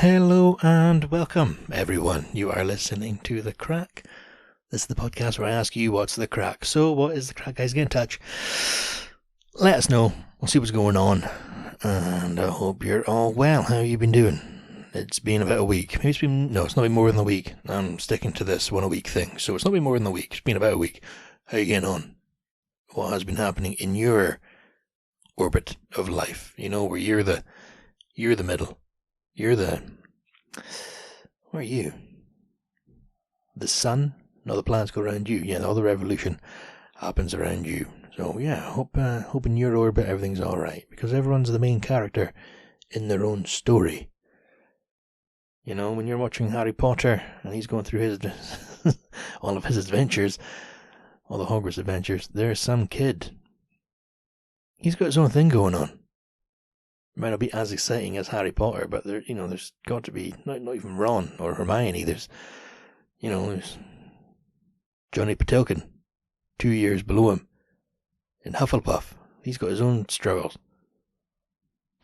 Hello and welcome, everyone. You are listening to The Crack. This is the podcast where I ask you what's the crack. So, what is the crack, guys? Get in touch. Let us know. We'll see what's going on. And I hope you're all well. How you been doing? It's been about a week. Maybe it's not been more than a week. I'm sticking to this one a week thing. So, it's not been more than a week. It's been about a week. How you getting on? What has been happening in your orbit of life? You know, where you're the middle. Where are you? The sun? No, the planets go around you. Yeah, all the revolution happens around you. So yeah, hope in your orbit everything's alright. Because everyone's the main character in their own story. You know, when you're watching Harry Potter and he's going through his all of his adventures, all the Hogwarts adventures, there's some kid. He's got his own thing going on. Might not be as exciting as Harry Potter, but there's got to be not even Ron or Hermione. There's Johnny Patilkin, 2 years below him, in Hufflepuff. He's got his own struggles.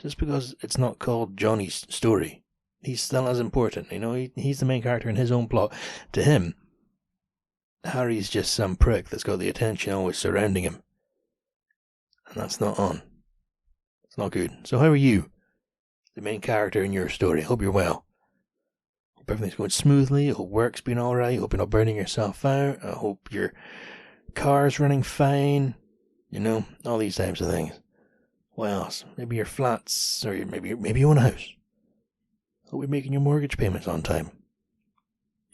Just because it's not called Johnny's story, he's still as important. You know, he's the main character in his own plot. To him, Harry's just some prick that's got the attention always surrounding him, and that's not on. Not good. So how are you? The main character in your story. I hope you're well. Hope everything's going smoothly. I hope work's been alright. I hope you're not burning yourself out. I hope your car's running fine. You know, all these types of things. What else? Maybe your flats, or maybe you own a house. Hope you're making your mortgage payments on time.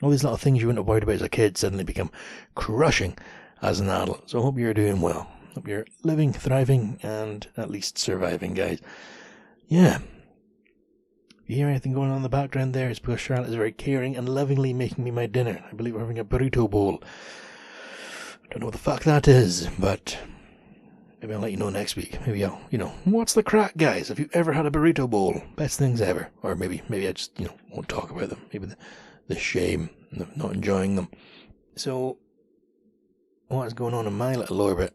All these little things you wouldn't have worried about as a kid suddenly become crushing as an adult. So I hope you're doing well. Hope you're living, thriving, and at least surviving, guys. Yeah. If you hear anything going on in the background there, it's because Charlotte is very caring and lovingly making me my dinner. I believe we're having a burrito bowl. Don't know what the fuck that is, but maybe I'll let you know next week. Maybe I'll, what's the crack, guys? Have you ever had a burrito bowl? Best things ever. Or maybe I just, won't talk about them. Maybe the shame of not enjoying them. So, what's going on in my little orbit?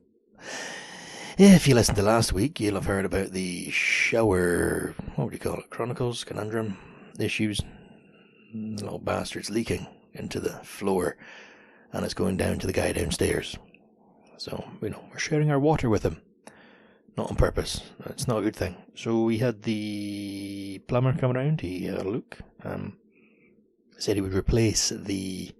If you listened to last week, you'll have heard about the shower, chronicles, conundrum issues. The little bastard's leaking into the floor, and it's going down to the guy downstairs. So, we're sharing our water with him. Not on purpose. It's not a good thing. So we had the plumber come around. He had a look. Said he would replace the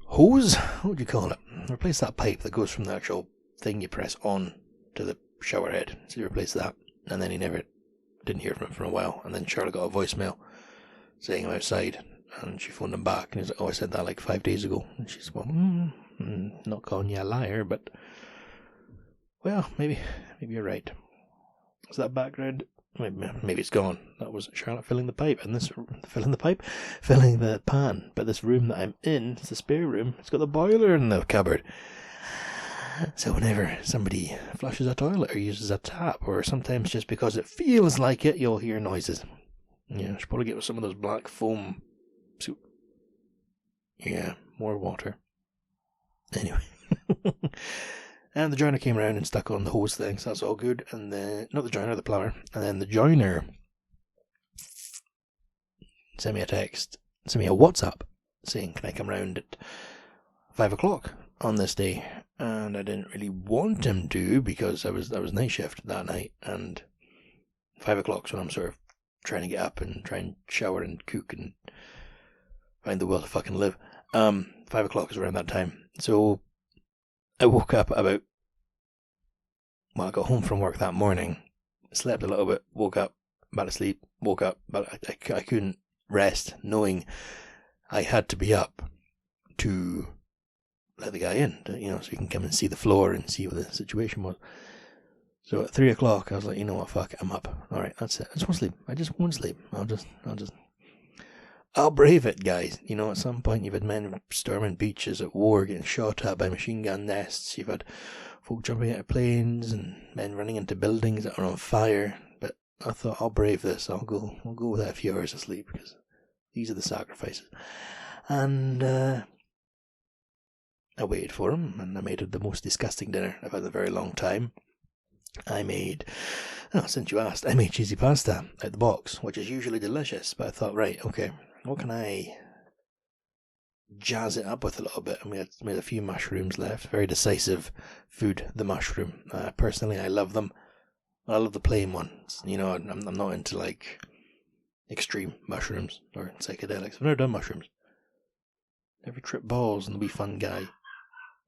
hose? What would you call it? Replace that pipe that goes from the actual thing you press on to the shower head. So he replaced that, and then he didn't hear from him for a while. And then Charlotte got a voicemail saying I'm outside, and she phoned him back, and he's like, "Oh, I said that like 5 days ago." And she's well, not calling you a liar, but well, maybe you're right. Is that background? Maybe it's gone. That was Charlotte filling the pipe, and filling the pan. But this room that I'm in, it's a spare room. It's got the boiler in the cupboard. So whenever somebody flushes a toilet or uses a tap, or sometimes just because it feels like it, you'll hear noises. Yeah, I should probably get some of those black foam soup. Yeah, more water. Anyway. And the joiner came around and stuck on the hose thing, so that's all good. And not the joiner, the plumber. And then the joiner sent me a WhatsApp saying, can I come round at 5 o'clock on this day? And I didn't really want him to, because I was night shift that night, and 5 o'clock's when I'm sort of trying to get up and try and shower and cook and find the will to fucking live. 5 o'clock is around that time. So I woke up I got home from work that morning, slept a little bit, woke up, back to sleep, woke up, but I couldn't rest, knowing I had to be up to let the guy in, so he can come and see the floor and see what the situation was. So at 3 o'clock, I was like, you know what, fuck it, I'm up. Alright, that's it. I just won't sleep. I'll brave it, guys. At some point you've had men storming beaches at war, getting shot at by machine gun nests. You've had folk jumping out of planes and men running into buildings that are on fire. But I thought, I'll brave this. I'll go without a few hours of sleep, because these are the sacrifices. And I waited for him, and I made the most disgusting dinner I've had in a very long time. I made Oh, since you asked, I made cheesy pasta out the box, which is usually delicious, but I thought, right, okay, what can I jazz it up with a little bit? And we had made a few mushrooms left. Very decisive food, the mushroom. Personally, I love them. I love the plain ones. You know, I'm not into like extreme mushrooms or psychedelics. I've never done mushrooms. Never tripped balls and the wee fun guy.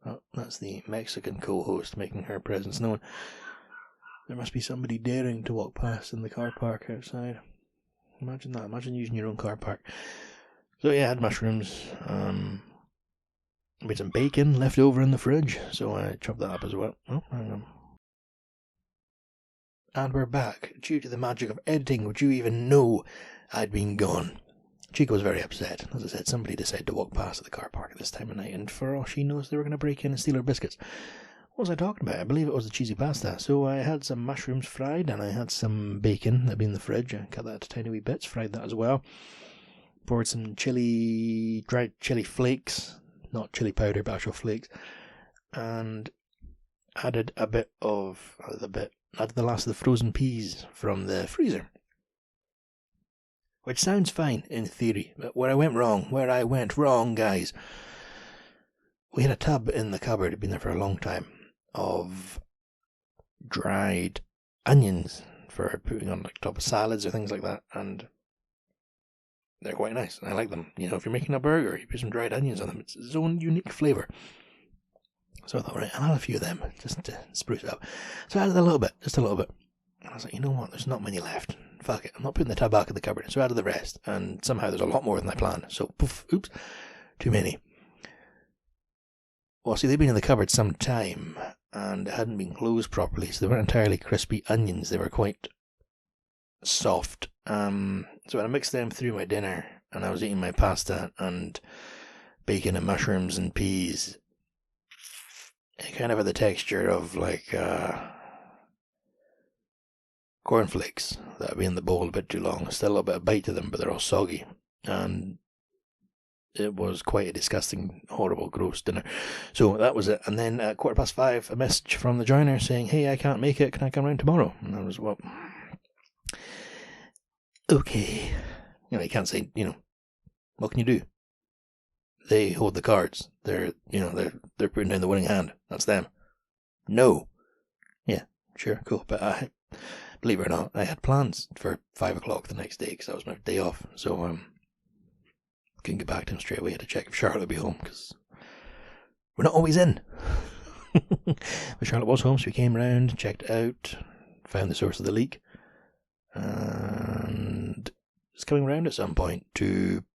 Oh, that's the Mexican co-host making her presence known. There must be somebody daring to walk past in the car park outside. Imagine that. Imagine using your own car park. So yeah, I had mushrooms. Made some bacon left over in the fridge, so I chopped that up as well. Oh, hang on. And we're back. Due to the magic of editing, would you even know I'd been gone? Chica was very upset. As I said, somebody decided to walk past at the car park at this time of night, and for all she knows, they were going to break in and steal her biscuits. What was I talking about? I believe it was the cheesy pasta. So I had some mushrooms fried, and I had some bacon that had been in the fridge. I cut that to tiny wee bits, fried that as well. Poured some dried chili flakes, not chili powder, but actual flakes, and added added the last of the frozen peas from the freezer. Which sounds fine in theory, but where I went wrong, guys, we had a tub in the cupboard, had been there for a long time, of dried onions for putting on like top of salads or things like that, and they're quite nice. I like them. You know, if you're making a burger, you put some dried onions on them. It's its own unique flavour. So I thought, right, I'll have a few of them just to spruce it up. So I added just a little bit. And I was like, you know what? There's not many left. Fuck it. I'm not putting the tub back in the cupboard. So I added the rest. And somehow there's a lot more than I planned. So, poof, oops, too many. Well, see, they'd been in the cupboard some time and it hadn't been closed properly. So they weren't entirely crispy onions. They were quite soft. So when I mixed them through my dinner and I was eating my pasta and bacon and mushrooms and peas, it kind of had the texture of like cornflakes that have been in the bowl a bit too long. Still a little bit of bite to them, but they're all soggy. And it was quite a disgusting, horrible, gross dinner. So that was it. And then at 5:15, a message from the joiner saying, hey, I can't make it. Can I come round tomorrow? And I was, well, okay. You know, you can't say, you know, what can you do? They hold the cards. They're putting down the winning hand. That's them. No. Yeah, sure, cool. But believe it or not, I had plans for 5 o'clock the next day because that was my day off. So couldn't get back to him straight away. I had to check if Charlotte would be home because we're not always in. But Charlotte was home, so we came round, checked it out, found the source of the leak, and it's coming round at some point to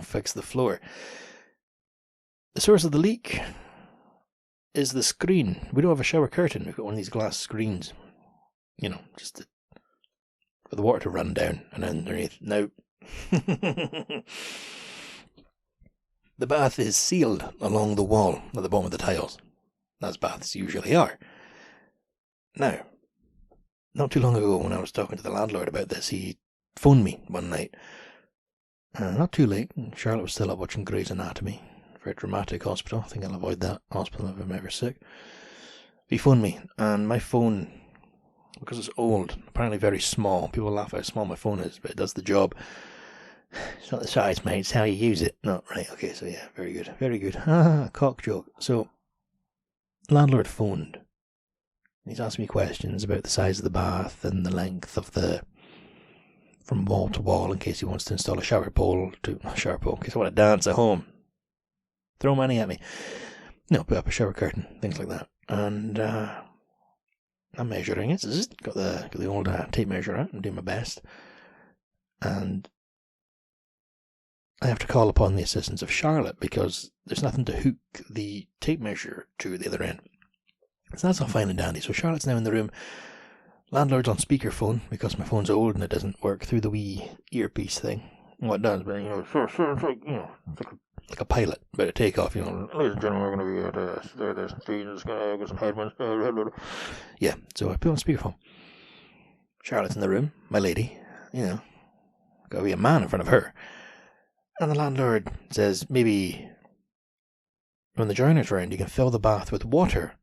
fix the floor. The source of the leak is the screen. We don't have a shower curtain. We've got one of these glass screens, you know, just for the water to run down and underneath. Now, the bath is sealed along the wall at the bottom of the tiles, as baths usually are. Now, not too long ago when I was talking to the landlord about this, he phoned me one night. Not too late. Charlotte was still up watching Grey's Anatomy. Very dramatic hospital. I think I'll avoid that hospital if I'm ever sick. He phoned me, and my phone, because it's old, apparently very small. People laugh at how small my phone is, but it does the job. It's not the size, mate. It's how you use it. No, right. Okay, so yeah, very good. Very good. Cock joke. So, landlord phoned. He's asked me questions about the size of the bath and the length of from wall to wall in case he wants to install a shower pole, in case I want to dance at home. Throw money at me. No, put up a shower curtain, things like that. And I'm measuring it. Got the old tape measure out. I'm doing my best. And I have to call upon the assistance of Charlotte because there's nothing to hook the tape measure to the other end. So that's all fine and dandy. So Charlotte's now in the room. Landlord's on speakerphone because my phone's old and it doesn't work through the wee earpiece thing. Well, it does, but like a pilot about to take off. Ladies and gentlemen, we're going to be at this speed. It's going to get some headwinds. Yeah, so I put on speakerphone. Charlotte's in the room, my lady. Got to be a man in front of her. And the landlord says maybe when the joiner's round, you can fill the bath with water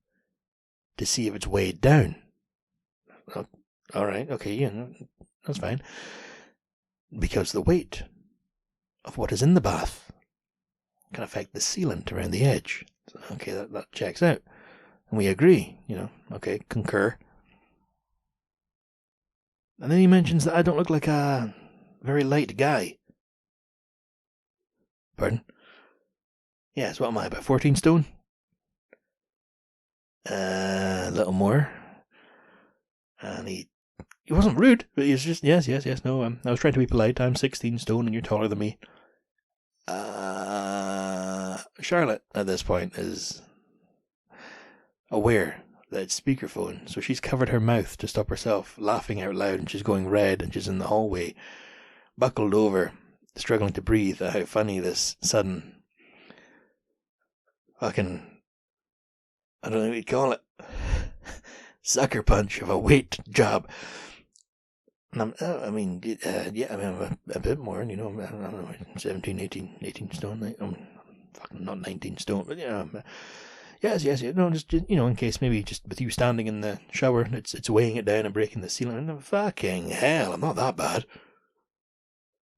to see if it's weighed down. all right, okay, yeah, that's fine. Because the weight of what is in the bath can affect the sealant around the edge. So, okay, that checks out. And we agree, okay, concur. And then he mentions that I don't look like a very light guy. Pardon? Yes, what am I, about 14 stone? A little more. And he wasn't rude, but he was just, yes, no, I was trying to be polite. I'm 16 stone and you're taller than me. Charlotte, at this point, is aware that it's speakerphone, so she's covered her mouth to stop herself laughing out loud, and she's going red, and she's in the hallway, buckled over, struggling to breathe at how funny this sudden fucking, I don't know what you'd call it, sucker punch of a weight job. And I'm a bit more, I don't know, 17, 18 stone. I'm fucking not 19 stone, but yes, no, just, in case maybe just with you standing in the shower, it's weighing it down and breaking the ceiling. Fucking hell, I'm not that bad.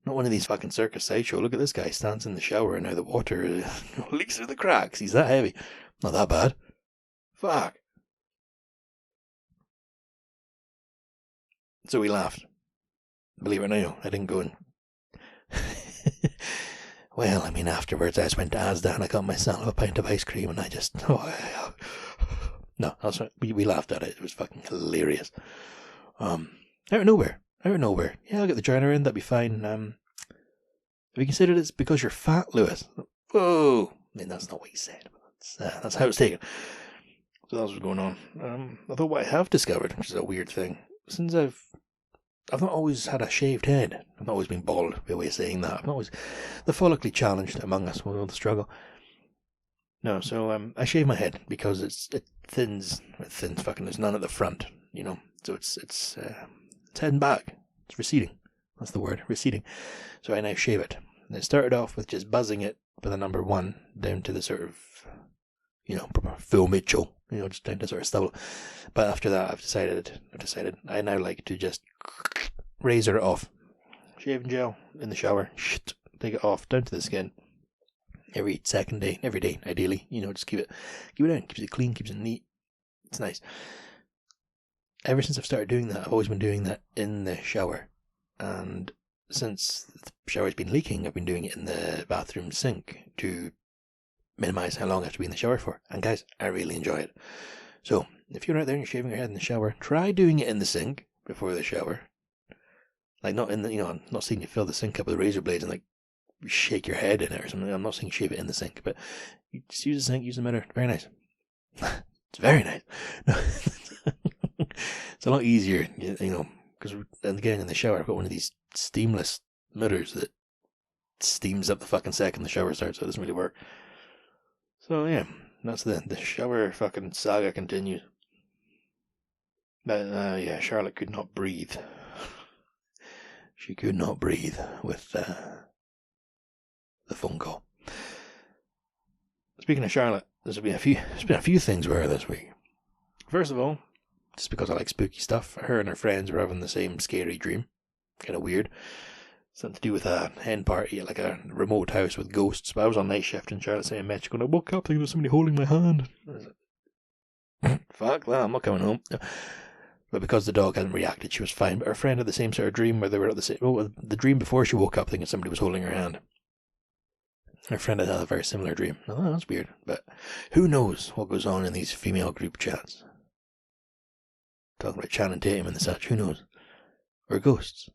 Not one of these fucking circus sideshow. Look at this guy stands in the shower and now the water leaks through the cracks. He's that heavy. Not that bad. Fuck. So we laughed. Believe it or not, I didn't go and... Well, afterwards I just went to Asda and I got myself a pint of ice cream and I just... No, we laughed at it. It was fucking hilarious. Out of nowhere. Yeah, I'll get the joiner in, that'd be fine. Have you considered it's because you're fat, Lewis? Whoa! That's not what he said, but that's how it's taken. So that's what's going on. Although what I have discovered, which is a weird thing, since I've not always had a shaved head. I've not always been bald, by way of saying that. I'm not always the follically challenged among us will know the struggle. No, so I shave my head because it thins fucking, there's none at the front, so it's heading back. It's receding. That's the word, receding. So I now shave it. And it started off with just buzzing it with a number 1 down to the sort of, Phil Mitchell, just down to sort of stubble. But after that, I've decided I now like to just razor it off. Shaving gel in the shower, take it off, down to the skin. Every second day, every day, ideally, just keep it down, keeps it clean, keeps it neat. It's nice. Ever since I've started doing that, I've always been doing that in the shower. And since the shower's been leaking, I've been doing it in the bathroom sink to minimize how long I have to be in the shower for. And guys, I really enjoy it. So, if you're out there and you're shaving your head in the shower, try doing it in the sink before the shower. Like, not in the, I'm not seeing you fill the sink up with razor blades and, shake your head in it or something. I'm not saying shave it in the sink, but you just use the sink, use the mirror. Very nice. It's very nice. It's a lot easier, because again in the shower I've got one of these steamless mirrors that steams up the fucking second the shower starts, so it doesn't really work. So yeah, that's the shower fucking saga continues. But yeah, Charlotte could not breathe. She could not breathe with the phone call. Speaking of Charlotte, there's been a few things with her this week. First of all, just because I like spooky stuff, her and her friends were having the same scary dream. Kind of weird. Something to do with a hen party at like a remote house with ghosts. But I was on night shift and Charlotte saying, "Mitch, going, I woke up thinking there was somebody holding my hand." Fuck that, I'm not coming home. But because the dog hadn't reacted, she was fine. But her friend had the same sort of dream where they were at the same... Well, the dream before she woke up thinking somebody was holding her hand. Her friend had a very similar dream. Oh, that's weird. But who knows what goes on in these female group chats? Talking about Channing Tatum and the such, who knows? Or ghosts.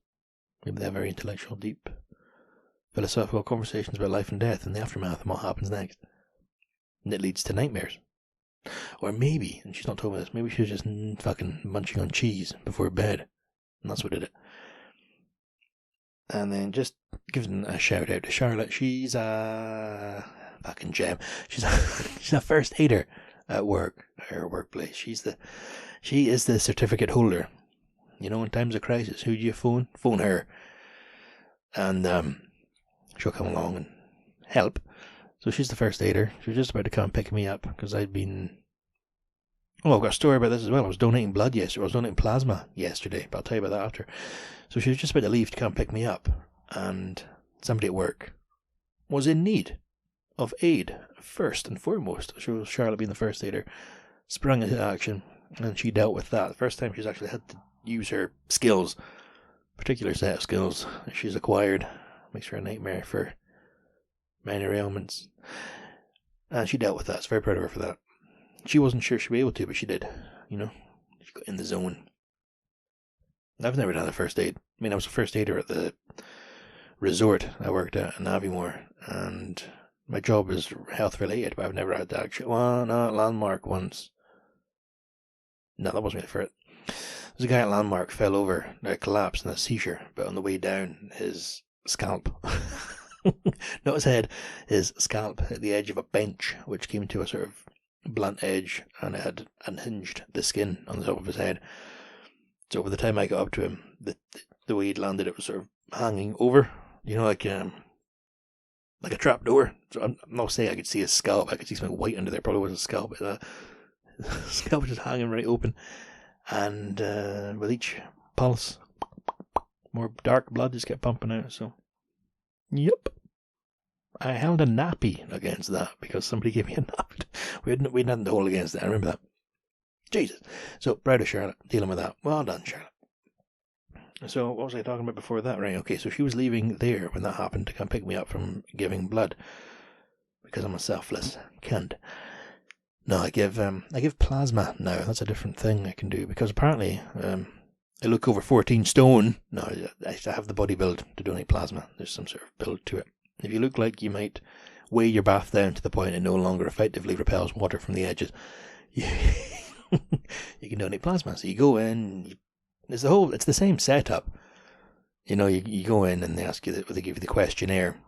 Maybe they have very intellectual, deep, philosophical conversations about life and death and the aftermath and what happens next. And it leads to nightmares. Or maybe, and she's not told me this, maybe she was just fucking munching on cheese before bed. And that's what did it. And then just giving a shout out to Charlotte. She's a fucking gem. She's a first aider at work, her workplace. She is the certificate holder. In times of crisis, who do you phone? Phone her. And she'll come along and help. So she's the first aider. She was just about to come and pick me up because I'd been Oh, I've got a story about this as well. I was donating blood yesterday. I was donating plasma yesterday, but I'll tell you about that after. So she was just about to leave to come pick me up, and somebody at work was in need of aid, first and foremost. Charlotte being the first aider, sprung into action, and she dealt with that. The first time she's actually had to use her skills, particular set of skills that she's acquired. Makes her a nightmare for minor ailments. And she dealt with that, so very proud of her for that. She wasn't sure she'd be able to, but she did. You know, she got in the zone. I've never done a first aid. I mean, I was a first aider at the resort I worked at in Aviemore, and my job is health related, but I've never had to actually. Well, no, at Landmark once. No, that wasn't really for it. There's a guy at Landmark fell over, collapsed in a seizure, but on the way down, his scalp, not his head, his scalp hit the edge of a bench, which came to a sort of blunt edge, and it had unhinged the skin on the top of his head. So by the time I got up to him, the way he'd landed, it was sort of hanging over, you know, like a trap door. So I'm not saying I could see his scalp. I could see something white under there. Probably was a scalp. But the scalp was just hanging right open, and with each pulse, more dark blood just kept pumping out. So, yep. I held a nappy against that because somebody gave me a nappy. We hadn't nothing to hold against that. I remember that. Jesus. So, proud of Charlotte, dealing with that. Well done, Charlotte. So, what was I talking about before that? Right, okay, so she was leaving there when that happened to come pick me up from giving blood. Because I'm a selfless cunt. No, I give plasma now. That's a different thing I can do. Because apparently, I look over 14 stone. No, I have the body build to donate plasma. There's some sort of build to it. If you look like you might weigh your bath down to the point it no longer effectively repels water from the edges, you can donate plasma. So you go in, it's the same setup. You know, you go in and they ask you, they give you the questionnaire.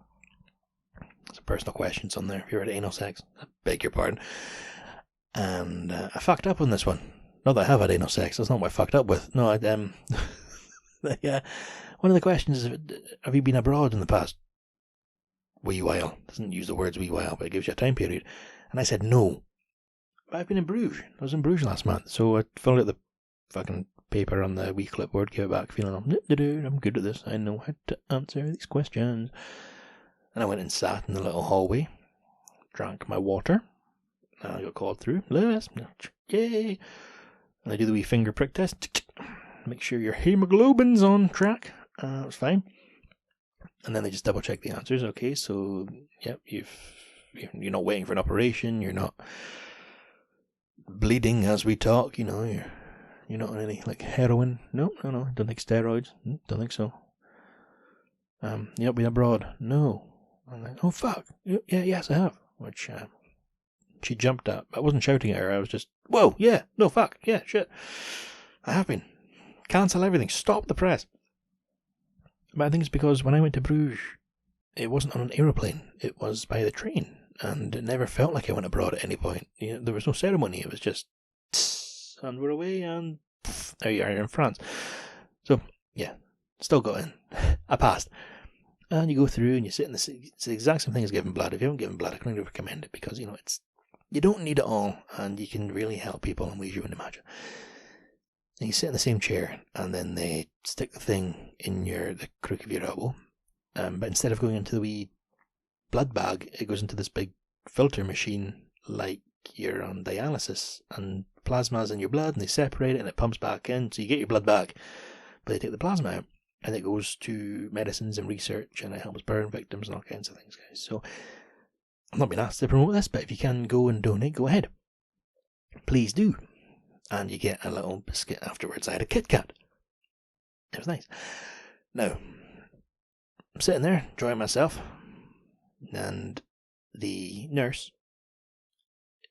Some personal questions on there. If you're at anal sex, I beg your pardon. And I fucked up on this one. Not that I have had anal sex. That's not what I fucked up with. No, yeah. One of the questions is, have you been abroad in the past wee while? Doesn't use the words wee while, but it gives you a time period. And I said no. But I've been in Bruges. I was in Bruges last month, so I filled out the fucking paper on the wee clipboard, gave it back, feeling I'm good at this. I know how to answer these questions. And I went and sat in the little hallway, drank my water. I got called through. Lewis, yay! And I do the wee finger prick test. Make sure your hemoglobin's on track. It was fine. And then they just double check the answers. Okay, so yep, you're not waiting for an operation. You're not bleeding as we talk. You know, you're not on any like heroin. No. Don't take steroids. Don't think so. You not been abroad? No. I'm like, oh fuck. Yes, I have. Which she jumped at. I wasn't shouting at her. I was just, whoa, yeah, no, fuck, yeah, shit. I have been. Cancel everything. Stop the press. But I think it's because when I went to Bruges, it wasn't on an aeroplane. It was by the train. And it never felt like I went abroad at any point. You know, there was no ceremony. It was just, and we're away, and there you are, you're in France. So, yeah, still got in. I passed. And you go through and you sit in it's the exact same thing as giving blood. If you haven't given blood, I can only recommend it because, you know, you don't need it all, and you can really help people in ways you wouldn't imagine. And you sit in the same chair, and then they stick the thing in the crook of your elbow. But instead of going into the wee blood bag, it goes into this big filter machine like you're on dialysis, and plasma's in your blood, and they separate it, and it pumps back in, so you get your blood back, but they take the plasma out, and it goes to medicines and research, and it helps burn victims and all kinds of things, guys. So I've not been asked to promote this, but if you can go and donate, go ahead. Please do. And you get a little biscuit afterwards. I had a Kit Kat. It was nice. Now, I'm sitting there, enjoying myself, and the nurse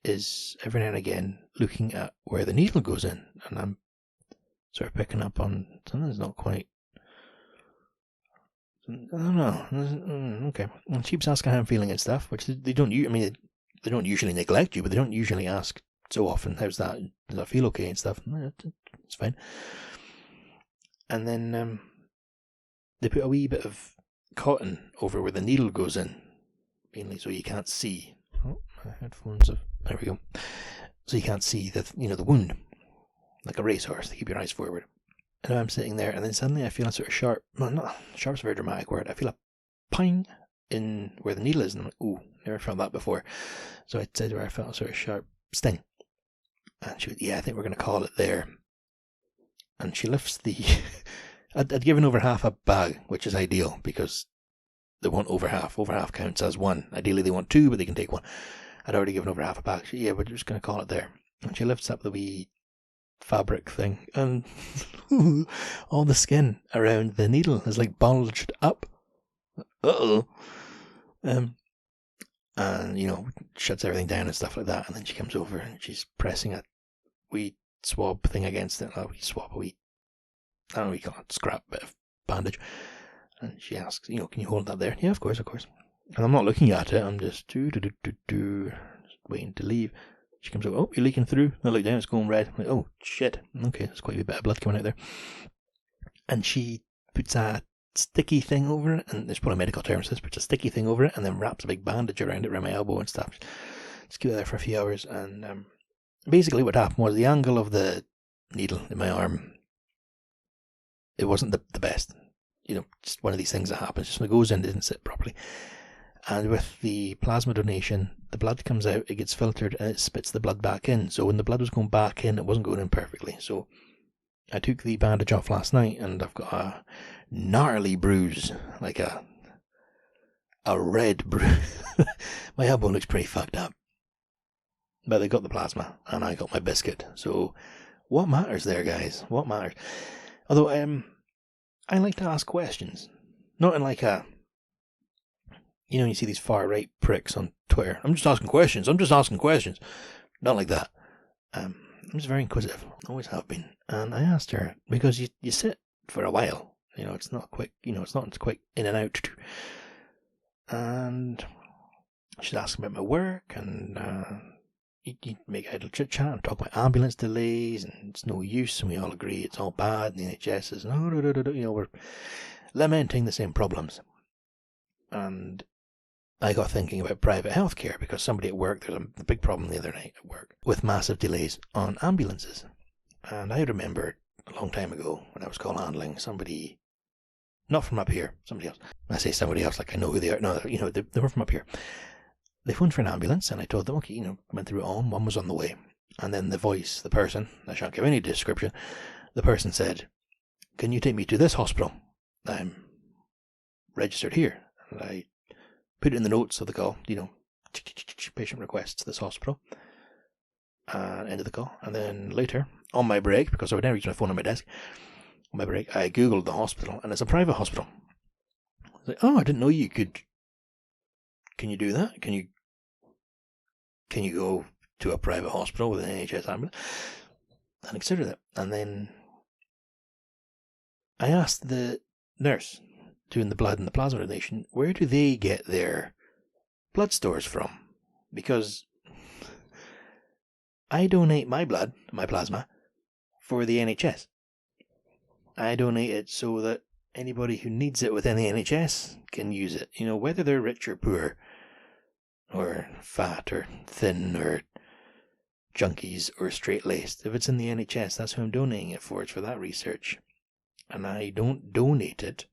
is every now and again looking at where the needle goes in, and I'm sort of picking up on something's not quite. I don't know. Okay. And she keeps asking how I'm feeling and stuff, which they don't. I mean, they don't usually neglect you, but they don't usually ask so often. How's that? Does that feel okay and stuff? It's fine. And then they put a wee bit of cotton over where the needle goes in, mainly so you can't see. Oh, my headphones have. There we go. so you can't see the wound, like a racehorse. To keep your eyes forward. And I'm sitting there, and then suddenly I feel a sort of sharp. No, not sharp's a very dramatic word. I feel a ping in where the needle is, and I'm like, ooh, never felt that before. So I said to her, I felt a sort of sharp sting, and she went, yeah, I think we're going to call it there. And she lifts the. I'd given over half a bag, which is ideal because they want over half. Over half counts as one. Ideally, they want two, but they can take one. I'd already given over half a bag. She, yeah, we're just going to call it there. And she lifts up the wee fabric thing, and all the skin around the needle is like bulged up. And shuts everything down and stuff like that. And then she comes over and she's pressing a wee swab thing against it. A wee I don't know what you call it, scrap bit of bandage. And she asks, can you hold that there? Yeah, of course. And I'm not looking at it. I'm just waiting to leave. She comes over. Oh, you're leaking through. I look down. It's going red. I'm like, oh shit. Okay, there's quite a bit of blood coming out there. And she puts a sticky thing over it, and there's probably a medical term for this, puts a sticky thing over it, and then wraps a big bandage around it, around my elbow and stuff. Just keep it there for a few hours. And basically, what happened was the angle of the needle in my arm. It wasn't the best. Just one of these things that happens. Just when it goes in, it didn't sit properly. And with the plasma donation, the blood comes out, it gets filtered, and it spits the blood back in. So when the blood was going back in, it wasn't going in perfectly. So I took the bandage off last night, and I've got a gnarly bruise, like a red bruise. My elbow looks pretty fucked up. But they got the plasma, and I got my biscuit. So what matters there, guys? What matters? Although, I like to ask questions. Not in like a... you see these far-right pricks on Twitter. I'm just asking questions. Not like that. I'm just very inquisitive. Always have been. And I asked her, because you sit for a while. It's not quick. It's not quick in and out. And she's asking about my work, and you make idle chit-chat and talk about ambulance delays, and it's no use, and we all agree it's all bad, and the NHS is, we're lamenting the same problems. And I got thinking about private healthcare, because somebody at work, there's a big problem the other night at work with massive delays on ambulances. And I remember a long time ago when I was call handling, somebody, not from up here, somebody else. I say somebody else like I know who they are. No, they were from up here. They phoned for an ambulance, and I told them, okay, went through it all, one was on the way. And then the person, I shan't give any description, the person said, can you take me to this hospital? I'm registered here. And I put it in the notes of the call, patient requests this hospital. End of the call. And then later, on my break, because I would never use my phone on my desk, on my break, I googled the hospital, and it's a private hospital. I was like, oh, I didn't know you could. Can you do that? Can you go to a private hospital with an NHS ambulance? And I considered it. And then I asked the nurse doing the blood and the plasma donation, where do they get their blood stores from? Because I donate my blood, my plasma, for the NHS. I donate it so that anybody who needs it within the NHS can use it. Whether they're rich or poor, or fat or thin, or junkies or straight-laced. If it's in the NHS, that's who I'm donating it for. It's for that research. And I don't donate it,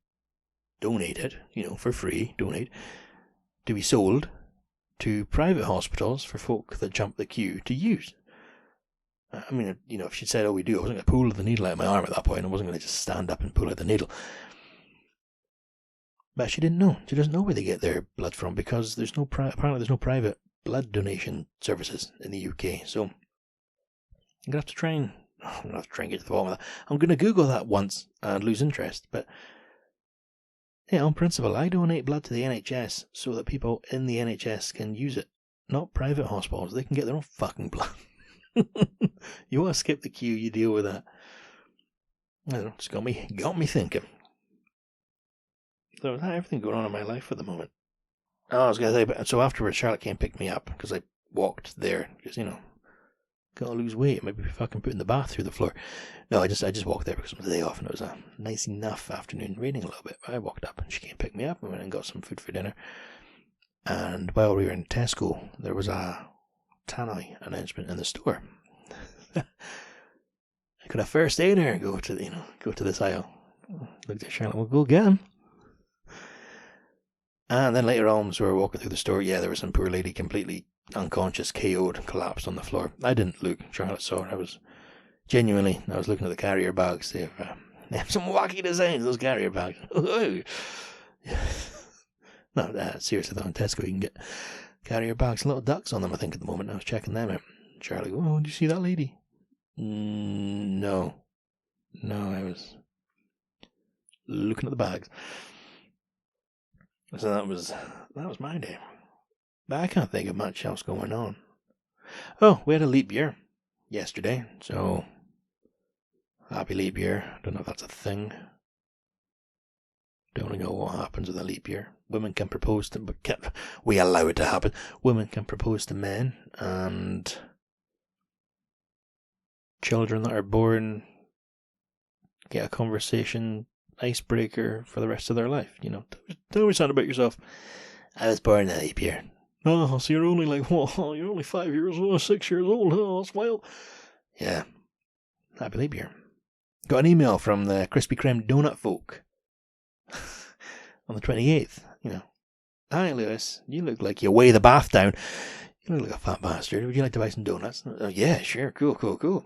for free, to be sold to private hospitals for folk that jump the queue to use. I mean, if she'd said, oh, we do, I wasn't going to pull the needle out of my arm at that point. I wasn't going to just stand up and pull out the needle. But she didn't know. She doesn't know where they get their blood from, because apparently there's no private blood donation services in the UK. So I'm going to have to try and get to the bottom of that. I'm going to Google that once and lose interest. But yeah, on principle, I donate blood to the NHS so that people in the NHS can use it. Not private hospitals. They can get their own fucking blood. You want to skip the queue, you deal with that. I don't know, it's got me thinking. So is that everything going on in my life at the moment? Oh, I was going to say, so afterwards Charlotte came and picked me up, because I walked there, because, gotta lose weight, maybe fucking putting the bath through the floor. No, I just walked there because it was a day off, and it was a nice enough afternoon, raining a little bit. I walked up, and she came and picked me up, and went and got some food for dinner. And while we were in Tesco, there was a tannoy announcement in the store. Could a first aider go to this aisle? Looked at Charlotte, we'll go get him. And then later on, as we were walking through the store, there was some poor lady completely unconscious, KO'd, collapsed on the floor. I didn't look. Charlotte saw her. I was looking at the carrier bags. They have some wacky designs, those carrier bags. No, seriously though, in Tesco you can get carrier bags, little ducks on them, I think, at the moment. I was checking them out. Charlie goes, oh, did you see that lady? No, I was looking at the bags. So that was my day. But I can't think of much else going on. Oh, we had a leap year yesterday, so happy leap year. Don't know if that's a thing. Don't know what happens with a leap year. Women can propose to, but we allow it to happen. Women can propose to men, and children that are born get a conversation icebreaker for the rest of their life. Tell me something about yourself. I was born in a leap year. Oh, so you're only you're only 5 years old, 6 years old. Oh, that's wild. Yeah, happy leap year. Got an email from the Krispy Kreme donut folk on the 28th. Hi Lewis, you look like you weigh the bath down. You look like a fat bastard. Would you like to buy some donuts? Oh, yeah, sure, cool.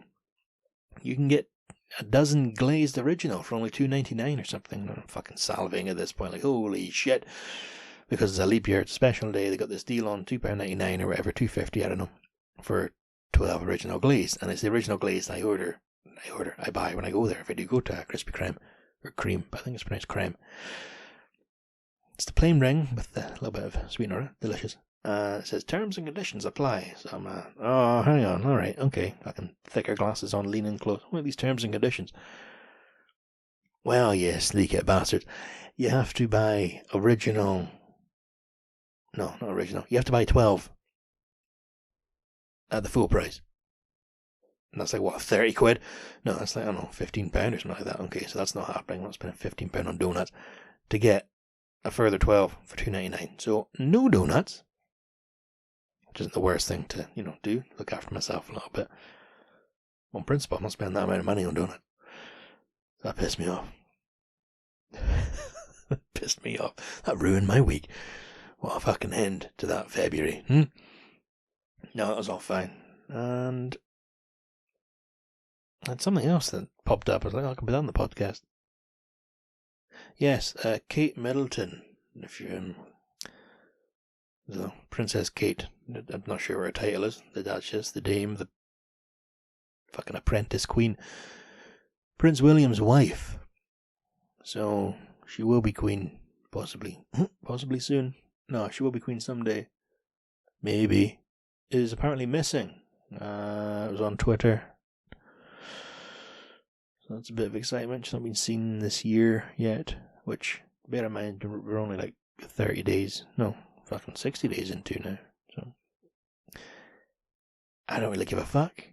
You can get a dozen glazed original for only $2.99 or something. I'm fucking salivating at this point, like holy shit. Because it's a leap year, it's a special day. They got this deal on £2.99 or whatever, $2.50, I don't know, for 12 original glazed. And it's the original glazed I buy when I go there. If I do go to Krispy Kreme or cream, but I think it's pronounced creme. It's the plain ring with a little bit of sweetener, delicious. It says terms and conditions apply. So I'm hang on, alright, okay. Fucking thicker glasses on, leaning close. What are these terms and conditions? Well, you sneaky bastards. You have to buy original. No, not original. You have to buy 12 at the full price. And that's like, what, 30 quid? No, that's like, I don't know, £15 or something like that. Okay, so that's not happening. I'm not spending £15 on donuts to get a further 12 for $2.99. So, no donuts. Which isn't the worst thing to, do. Look after myself a little bit. On principle, I'm not spending that amount of money on donuts. That pissed me off. Pissed me off. That ruined my week. What a fucking end to that February. No, that was all fine. And I had something else that popped up. I was like, I can be on the podcast. Yes, Kate Middleton. If you so Princess Kate. I'm not sure what her title is. The Duchess, the Dame, the fucking apprentice queen. Prince William's wife. So she will be queen, possibly. Possibly soon. No, she will be queen someday. Maybe. Is apparently missing. It was on Twitter. So that's a bit of excitement. She's not been seen this year yet. Which, bear in mind, we're only like 30 days. No, fucking 60 days into now. So I don't really give a fuck.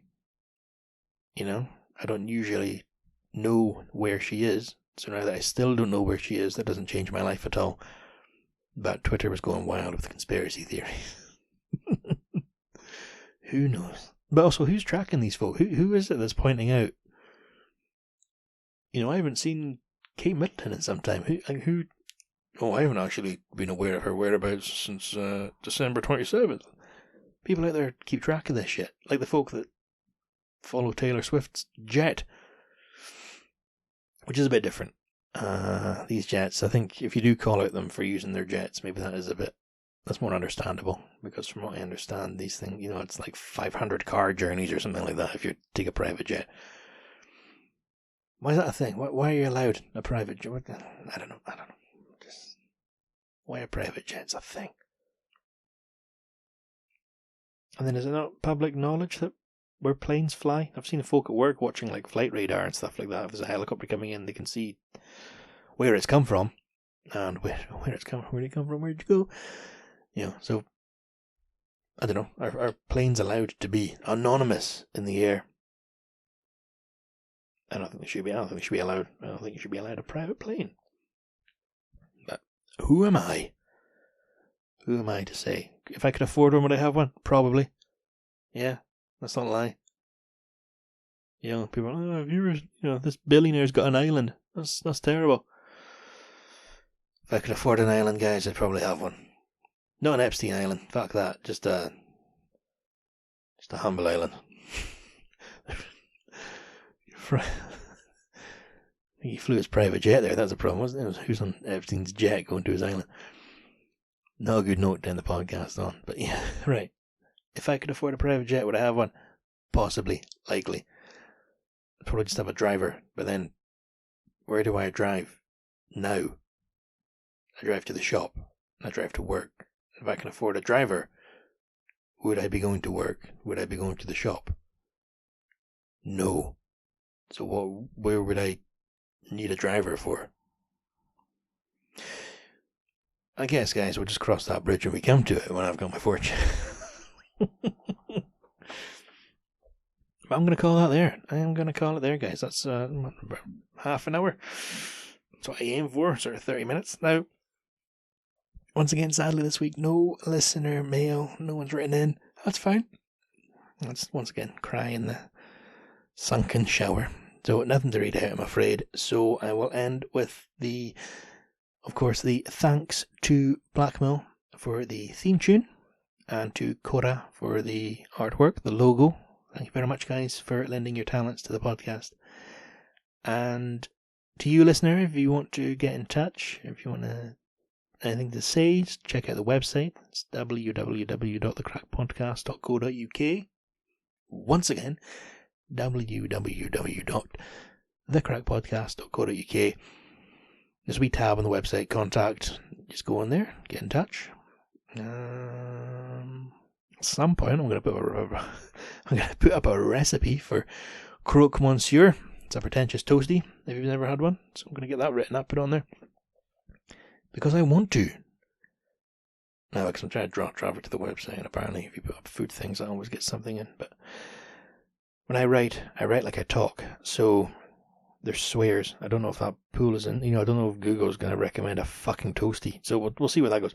I don't usually know where she is. So now that I still don't know where she is, that doesn't change my life at all. But Twitter was going wild with conspiracy theories. Who knows? But also, who's tracking these folk? Who is it that's pointing out? I haven't seen Kate Middleton in some time. Who? Oh, I haven't actually been aware of her whereabouts since December 27th. People out there keep track of this shit. Like the folk that follow Taylor Swift's jet. Which is a bit different. These jets, I think if you do call out them for using their jets, maybe that's more understandable. Because from what I understand, these things, it's like 500 car journeys or something like that if you take a private jet. Why is that a thing? Why are you allowed a private jet? I don't know. Just why are private jets a thing? And then is it not public knowledge that where planes fly? I've seen folk at work watching like flight radar and stuff like that. If there's a helicopter coming in, they can see where it's come from and where it's come from. Where did it come from? Where did you go? So I don't know. Are planes allowed to be anonymous in the air? I don't think they should be. I don't think you should be allowed a private plane. But who am I? Who am I to say? If I could afford one, would I have one? Probably. Yeah, that's not a lie. People are, oh, have you ever, this billionaire's got an island. That's terrible. If I could afford an island, guys, I'd probably have one. Not an Epstein Island. Fuck that. Just a humble island. He flew his private jet there. That's a problem, wasn't it? It was who's on Epstein's jet going to his island. Not a good note to end the podcast on. But yeah, right. If I could afford a private jet, would I have one? Possibly. Likely. I'd probably just have a driver. But then, where do I drive now? I drive to the shop. I drive to work. If I can afford a driver, would I be going to work? Would I be going to the shop? No. So where would I need a driver for? I guess, guys, we'll just cross that bridge when we come to it, when I've got my fortune. I'm going to call that there. I am going to call it there, guys. That's about half an hour. That's what I aim for, sort of 30 minutes. Now, once again, sadly this week, no listener mail. No one's written in. That's fine. Let's once again cry in the sunken shower. So nothing to read out, I'm afraid. So I will end with of course, the thanks to Blackmill for the theme tune and to Cora for the artwork, the logo. Thank you very much, guys, for lending your talents to the podcast. And to you, listener, if you want to get in touch, if you want anything to say, just check out the website. It's www.thecrackpodcast.co.uk. Once again, www.thecrackpodcast.co.uk. There's a wee tab on the website, contact. Just go on there, get in touch. At some point, I'm going to put up a recipe for croque monsieur. It's a pretentious toasty, if you've never had one. So I'm going to get that written up, put on there. Because I want to. Now, because I'm trying to draw traffic to the website, and apparently if you put up food things, I always get something in. But when I write like I talk. So there's swears. I don't know if that pool is in. I don't know if Google's going to recommend a fucking toasty. So we'll see where that goes.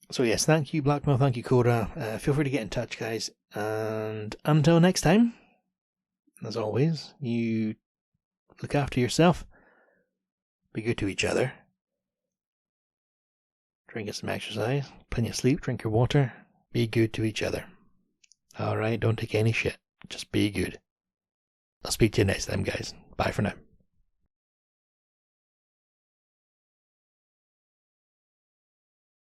So yes, thank you, Blackmill. Thank you, Cora. Feel free to get in touch, guys. And until next time, as always, you look after yourself. Be good to each other. Drink some exercise. Plenty of sleep. Drink your water. Be good to each other. Alright, don't take any shit. Just be good. I'll speak to you next time, guys. Bye for now.